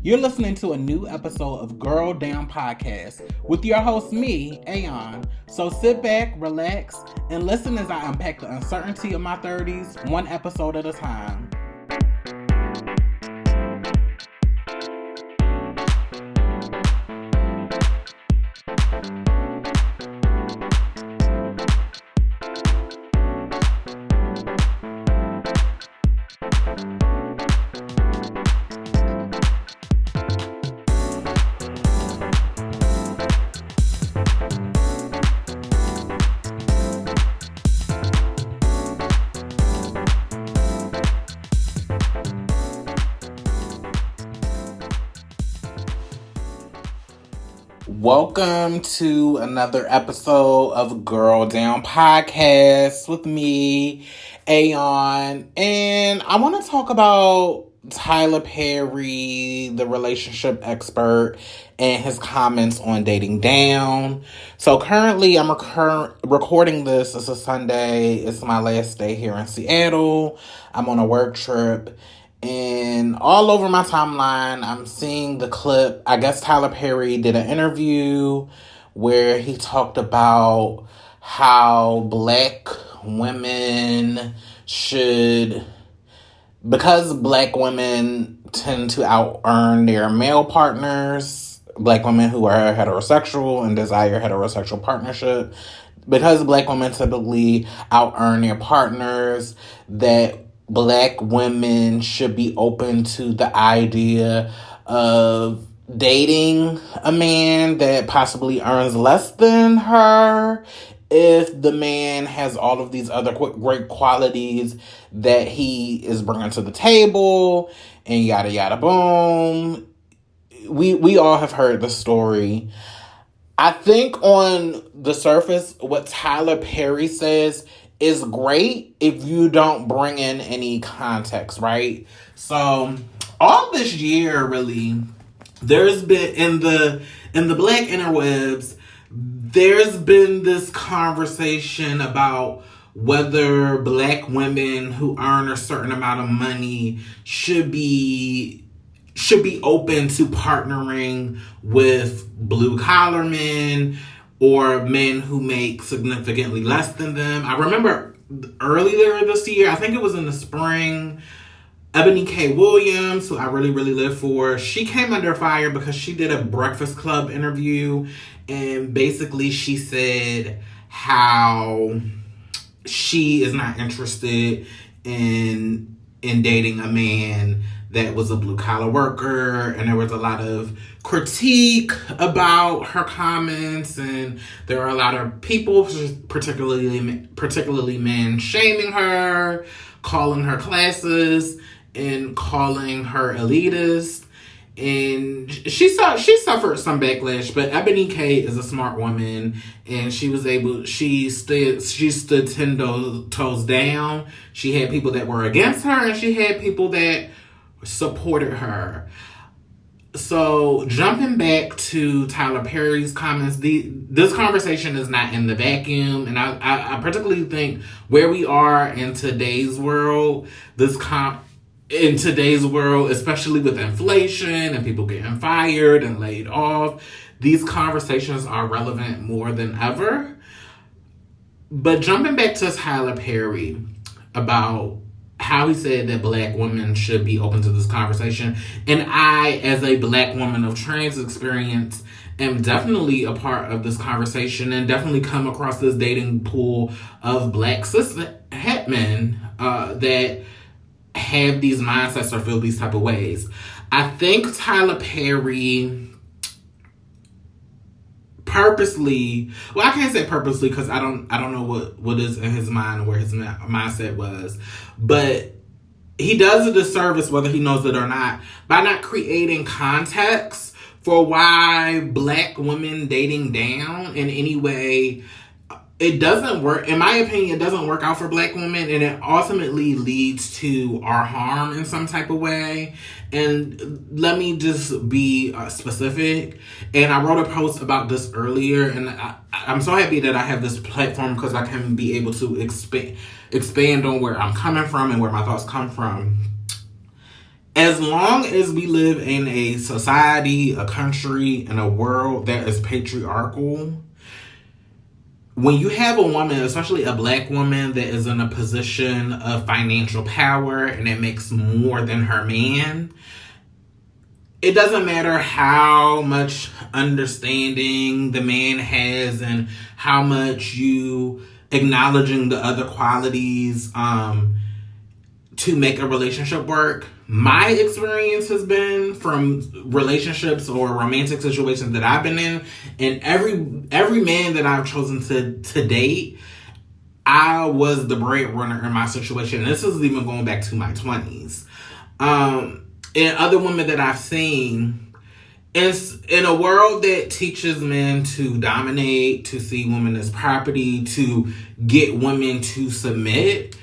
You're listening to a new episode of Girl Down Podcast with your host, me, Aeon. So sit back, relax, and listen as I unpack the uncertainty of my 30s, one episode at a time. Welcome to another episode of Girl Down Podcast with me, Aeon. And I want to talk about Tyler Perry, the relationship expert, and his comments on dating down. So currently I'm recording this. It's a Sunday. It's my last day here in Seattle. I'm on a work trip. And all over my timeline, I'm seeing the clip. I guess Tyler Perry did an interview where he talked about how black women should, because black women tend to out-earn their male partners, black women who are heterosexual and desire heterosexual partnership, because black women typically out-earn their partners, that black women should be open to the idea of dating a man that possibly earns less than her if the man has all of these other great qualities that he is bringing to the table, and yada yada boom. We all have heard the story. I think on the surface, what Tyler Perry says is great if you don't bring in any context, right? So all this year, really, there's been in the black interwebs, there's been this conversation about whether black women who earn a certain amount of money should be open to partnering with blue collar men or men who make significantly less than them. I remember earlier this year, I think it was in the spring, Ebony K. Williams, who I really, really live for, she came under fire because she did a Breakfast Club interview, and basically she said how she is not interested in dating a man that was a blue-collar worker, and there was a lot of critique about her comments, and there are a lot of people, particularly men, shaming her, calling her classist, and calling her elitist. And she suffered some backlash, but Ebony K is a smart woman, and she stood 10 toes down. She had people that were against her, and she had people that supported her. So jumping back to Tyler Perry's comments, this conversation is not in the vacuum, and I particularly think where we are in today's world, especially with inflation and people getting fired and laid off, these conversations are relevant more than ever. But jumping back to Tyler Perry about how he said that black women should be open to this conversation. And I, as a black woman of trans experience, am definitely a part of this conversation and definitely come across this dating pool of black cis het men that have these mindsets or feel these type of ways. I think Tyler Perry purposely, well, I can't say purposely because I don't know what is in his mind or where his mindset was, but he does a disservice, whether he knows it or not, by not creating context for why black women dating down in any way, it doesn't work. In my opinion, it doesn't work out for black women, and it ultimately leads to our harm in some type of way. And let me just be specific. And I wrote a post about this earlier, and I'm so happy that I have this platform because I can be able to expand on where I'm coming from and where my thoughts come from. as long as we live in a society, a country, and a world that is patriarchal, when you have a woman, especially a black woman, that is in a position of financial power and that makes more than her man, it doesn't matter how much understanding the man has and how much you acknowledging the other qualities to make a relationship work. My experience has been from relationships or romantic situations that I've been in, and every man that I've chosen to date, I was the breadwinner in my situation. This is even going back to my 20s. And other women that I've seen, it's in a world that teaches men to dominate, to see women as property, to get women to submit.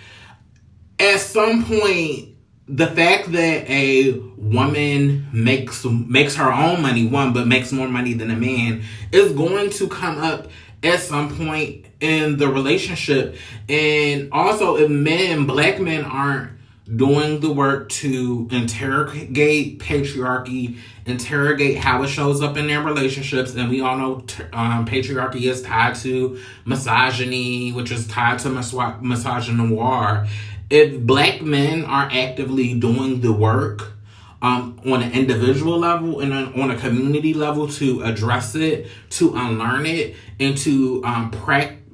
At some point, the fact that a woman makes her own money, but makes more money than a man, is going to come up at some point in the relationship. And also, if black men aren't doing the work to interrogate patriarchy, interrogate how it shows up in their relationships, and we all know patriarchy is tied to misogyny, which is tied to misogynoir. If black men are actively doing the work on an individual level and on a community level to address it, to unlearn it, and to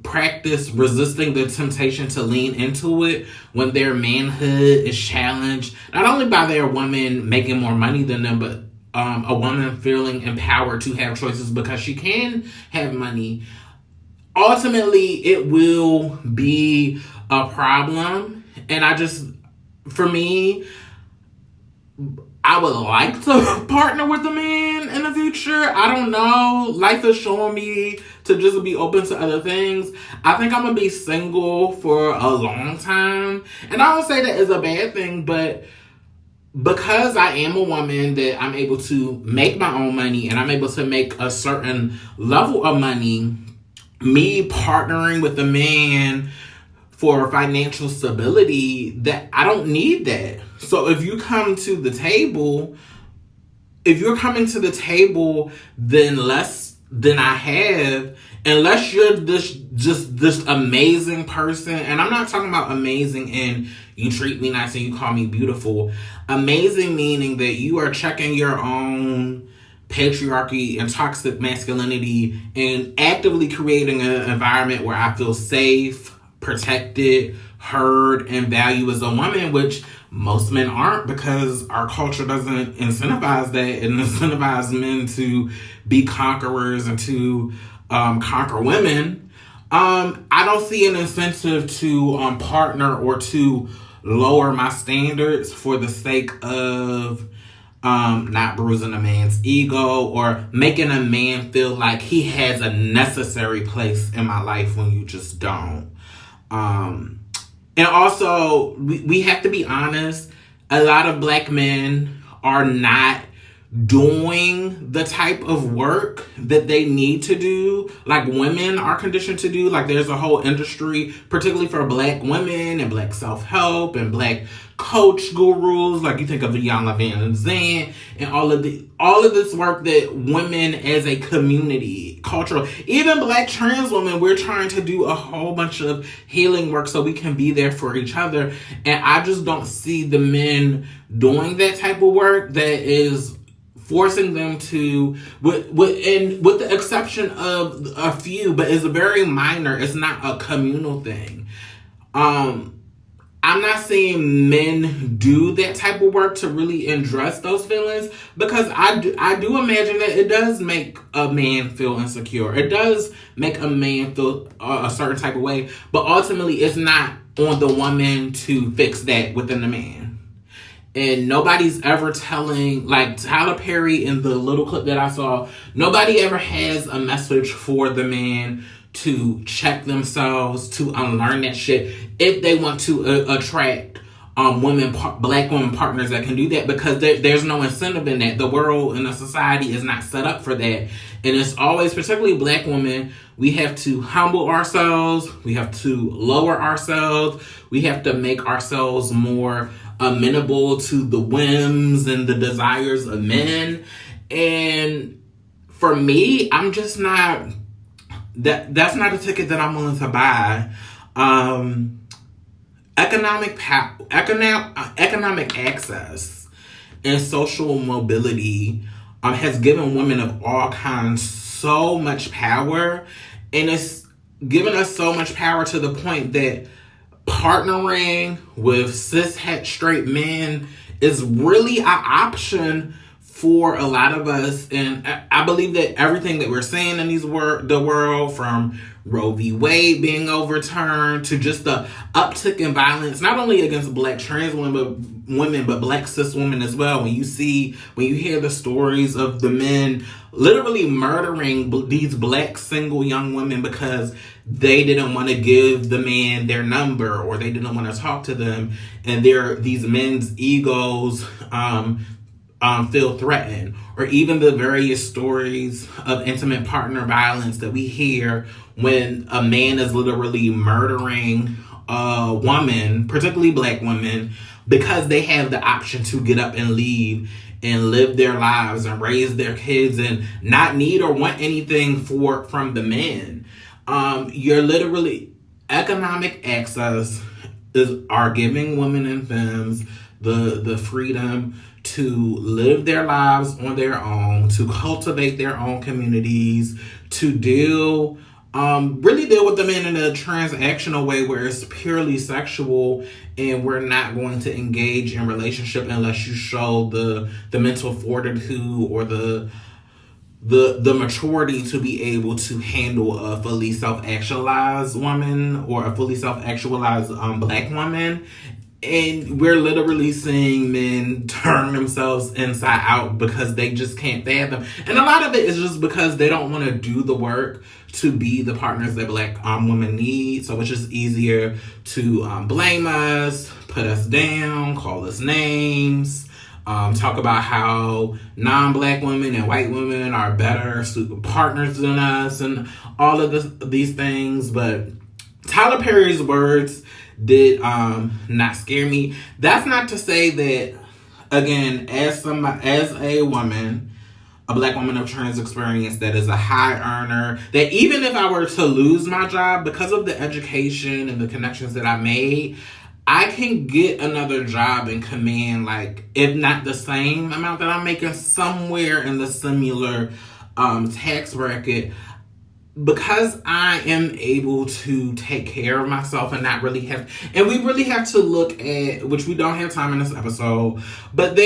practice resisting the temptation to lean into it when their manhood is challenged, not only by their woman making more money than them, but a woman feeling empowered to have choices because she can have money, ultimately it will be a problem. And for me, I would like to partner with a man in the future. I don't know. Life is showing me to just be open to other things. I think I'm going to be single for a long time. And I don't say that is a bad thing, but because I am a woman, that I'm able to make my own money and I'm able to make a certain level of money, me partnering with a man for financial stability, that I don't need that. So if you come to the table, if you're coming to the table, then less than I have, unless you're this amazing person, and I'm not talking about amazing and you treat me nice and you call me beautiful. Amazing meaning that you are checking your own patriarchy and toxic masculinity and actively creating an environment where I feel safe, protected, heard, and valued as a woman, which most men aren't, because our culture doesn't incentivize that and incentivize men to be conquerors and to conquer women. I don't see an incentive to partner or to lower my standards for the sake of not bruising a man's ego or making a man feel like he has a necessary place in my life when you just don't. And also, we have to be honest, a lot of black men are not doing the type of work that they need to do, like women are conditioned to do. Like there's a whole industry, particularly for black women and black self-help and black coach gurus, like you think of Iyanla Vanzant and all of this work that women as a community, cultural, even black trans women, we're trying to do a whole bunch of healing work so we can be there for each other. And I just don't see the men doing that type of work that is forcing them to, with the exception of a few, but it's very minor. It's not a communal thing. I'm not saying men do that type of work to really address those feelings, because I do imagine that it does make a man feel insecure. It does make a man feel a certain type of way, but ultimately it's not on the woman to fix that within the man. And nobody's ever telling, like Tyler Perry in the little clip that I saw, nobody ever has a message for the man to check themselves, to unlearn that shit, if they want to attract black women partners that can do that, because there's no incentive in that. The world and the society is not set up for that. And it's always, particularly black women, we have to humble ourselves, we have to lower ourselves, we have to make ourselves more amenable to the whims and the desires of men. And for me, I'm just not, that's not a ticket that I'm willing to buy. Economic access and social mobility has given women of all kinds so much power, and it's given us so much power to the point that partnering with cis het straight men is really an option for a lot of us. And I believe that everything that we're seeing in the world, from Roe v. Wade being overturned to just the uptick in violence, not only against Black trans women, but Black cis women as well. When you hear the stories of the men literally murdering these Black single young women because they didn't want to give the man their number, or they didn't want to talk to them, and these men's egos feel threatened. Or even the various stories of intimate partner violence that we hear when a man is literally murdering a woman, particularly Black women, because they have the option to get up and leave and live their lives and raise their kids and not need or want anything from the men. You're literally, economic access are giving women and femmes the freedom to live their lives on their own, to cultivate their own communities, to really deal with the men in a transactional way where it's purely sexual, and we're not going to engage in relationship unless you show the mental fortitude or the maturity to be able to handle a fully self-actualized woman or a fully self-actualized Black woman. And we're literally seeing men turn themselves inside out because they just can't fathom. And a lot of it is just because they don't want to do the work to be the partners that Black women need. So it's just easier to blame us, put us down, call us names, talk about how non-Black women and white women are better partners than us, and all of these things. But Tyler Perry's words did not scare me. That's not to say that, again, as a woman, a Black woman of trans experience that is a high earner, that even if I were to lose my job, because of the education and the connections that I made, I can get another job and command, like, if not the same amount that I'm making, somewhere in the similar tax bracket, because I am able to take care of myself and not really have, and we really have to look at, which we don't have time in this episode, but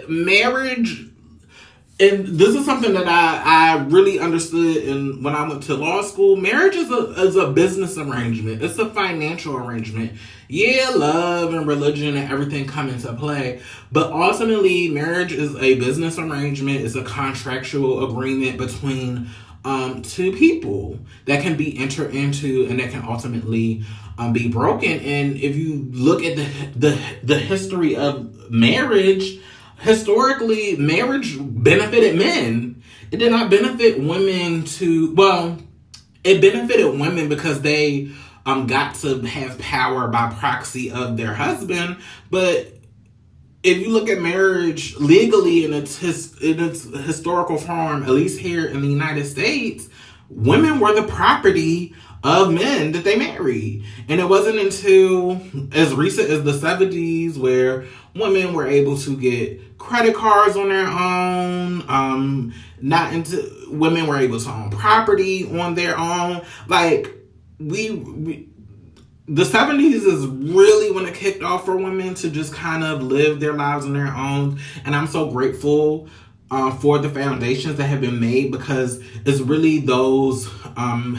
marriage, and this is something that I really understood when I went to law school. Marriage is a business arrangement. It's a financial arrangement. Yeah, love and religion and everything come into play, but ultimately marriage is a business arrangement. It's a contractual agreement between two people that can be entered into and that can ultimately be broken. And if you look at the history of marriage, historically, marriage benefited men. It did not benefit women it benefited women because they got to have power by proxy of their husband. But if you look at marriage legally in its historical form, at least here in the United States, women were the property of men that they married. And it wasn't until as recent as the 70s where women were able to get credit cards on their own. Women were able to own property on their own. Like, the 70s is really when it kicked off for women to just kind of live their lives on their own. And I'm so grateful for the foundations that have been made, because it's really those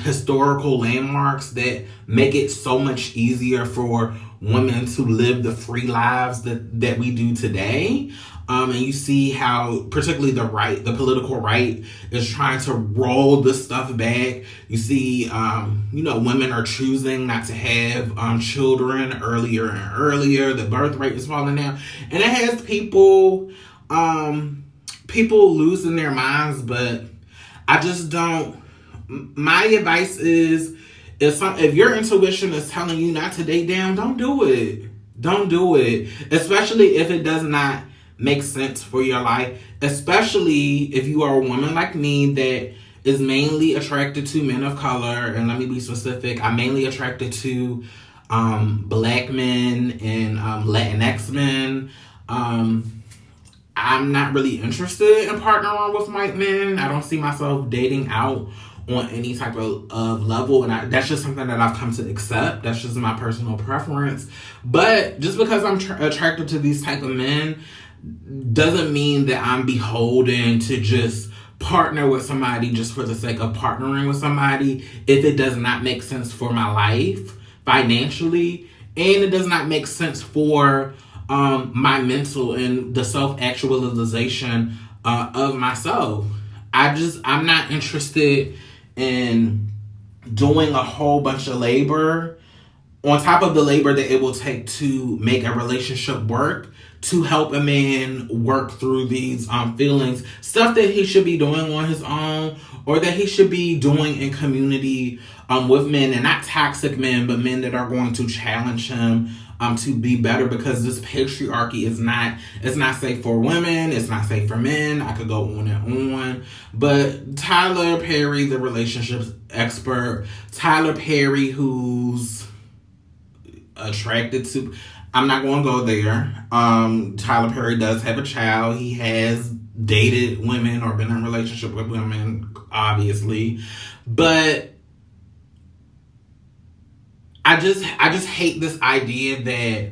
historical landmarks that make it so much easier for women to live the free lives that we do today. And you see how particularly the political right is trying to roll this stuff back. You see, women are choosing not to have children earlier and earlier. The birth rate is falling down. And it has people losing their minds, but I just don't. My advice is, if your intuition is telling you not to date down, don't do it. Don't do it. Especially if it does not make sense for your life. Especially if you are a woman like me that is mainly attracted to men of color. And let me be specific. I'm mainly attracted to black men and Latinx men. I'm not really interested in partnering with white men. I don't see myself dating out on any type of level, and that's just something that I've come to accept. That's just my personal preference. But just because I'm attracted to these type of men doesn't mean that I'm beholden to just partner with somebody just for the sake of partnering with somebody if it does not make sense for my life financially, and it does not make sense for my mental and the self-actualization of myself. I'm not interested in doing a whole bunch of labor on top of the labor that it will take to make a relationship work, to help a man work through these feelings, stuff that he should be doing on his own, or that he should be doing in community with men, and not toxic men, but men that are going to challenge him to be better, because this patriarchy is not, it's not safe for women, it's not safe for men. I could go on and on. But Tyler Perry, the relationships expert, Tyler Perry, who's attracted to, I'm not going to go there. Tyler Perry does have a child. He has dated women or been in a relationship with women, obviously. But I just hate this idea that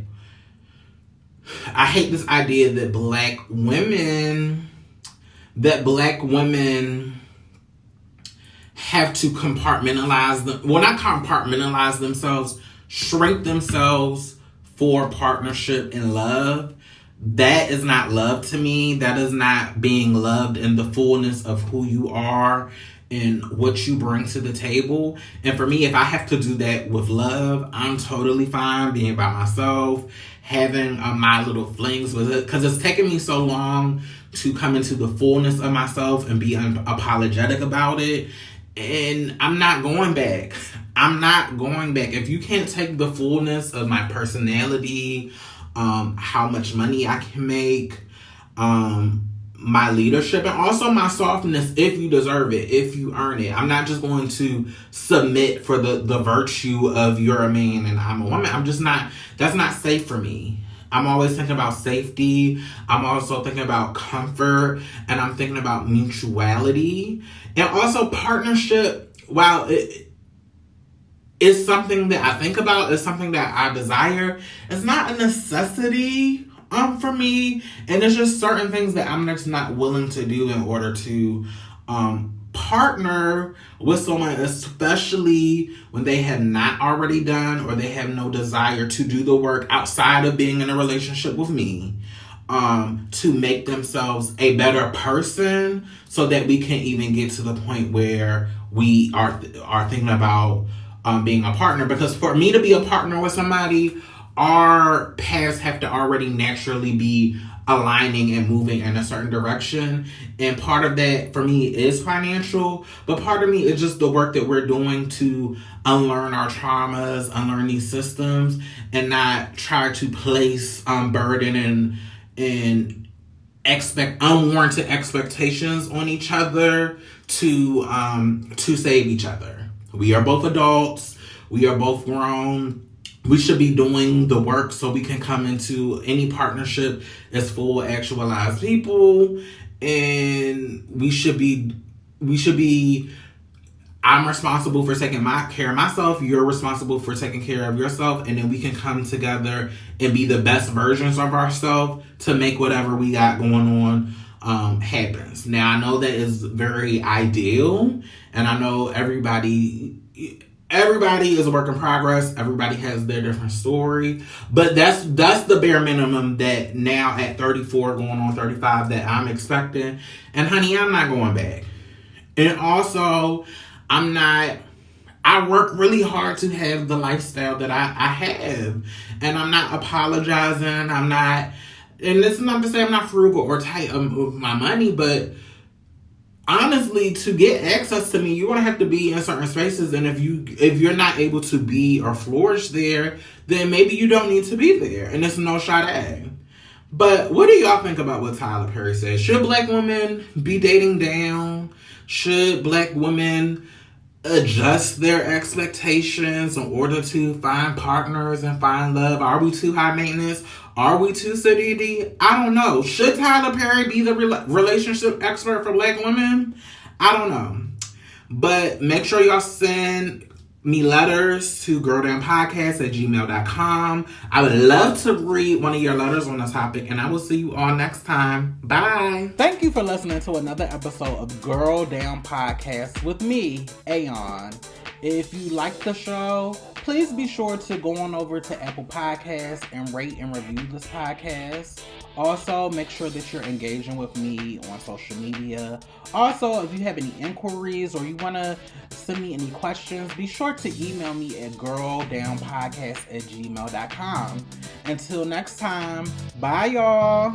black women have to compartmentalize them. Well, not compartmentalize themselves, shrink themselves for partnership and love. That is not love to me. That is not being loved in the fullness of who you are and what you bring to the table. And for me, if I have to do that with love, I'm totally fine being by myself, having my little flings with it, because it's taken me so long to come into the fullness of myself and be unapologetic about it. And I'm not going back. I'm not going back. If you can't take the fullness of my personality, how much money I can make, my leadership, and also my softness, if you deserve it, if you earn it. I'm not just going to submit for the virtue of you're a man and I'm a woman. I'm just not, that's not safe for me. I'm always thinking about safety. I'm also thinking about comfort, and I'm thinking about mutuality, and also partnership. While it's something that I think about, it's something that I desire, it's not a necessity for me, and it's just certain things that I'm just not willing to do in order to partner with someone, especially when they have not already done or they have no desire to do the work outside of being in a relationship with me, to make themselves a better person, so that we can even get to the point where we are thinking about being a partner. Because for me to be a partner with somebody, our paths have to already naturally be aligning and moving in a certain direction. And part of that for me is financial, but part of me is just the work that we're doing to unlearn our traumas, unlearn these systems, and not try to place burden and unwarranted expectations on each other to save each other. We are both adults. We are both grown. We should be doing the work so we can come into any partnership as full actualized people. And we should be, I'm responsible for taking care of myself. You're responsible for taking care of yourself. And then we can come together and be the best versions of ourselves to make whatever we got going on happens. Now, I know that is very ideal. And I know everybody is a work in progress. Everybody has their different story. But that's the bare minimum that now at 34 going on 35 that I'm expecting. And honey, I'm not going back. And also, I work really hard to have the lifestyle that I have. And I'm not apologizing. And this is not to say I'm not frugal or tight with my money, but honestly, to get access to me, you're gonna have to be in certain spaces, and if you're not able to be or flourish there, then maybe you don't need to be there, and it's no shot at. But what do y'all think about what Tyler Perry said? Should black women be dating down? Should black women adjust their expectations in order to find partners and find love? Are we too high maintenance? Are we too city? I don't know. Should Tyler Perry be the relationship expert for black women? I don't know. But make sure y'all send me letters to girldownpodcast@gmail.com. I would love to read one of your letters on the topic, and I will see you all next time. Bye. Thank you for listening to another episode of Girl Down Podcast with me, Aeon. If you like the show, please be sure to go on over to Apple Podcasts and rate and review this podcast. Also, make sure that you're engaging with me on social media. Also, if you have any inquiries or you want to send me any questions, be sure to email me at girldownpodcast@gmail.com. Until next time, bye y'all.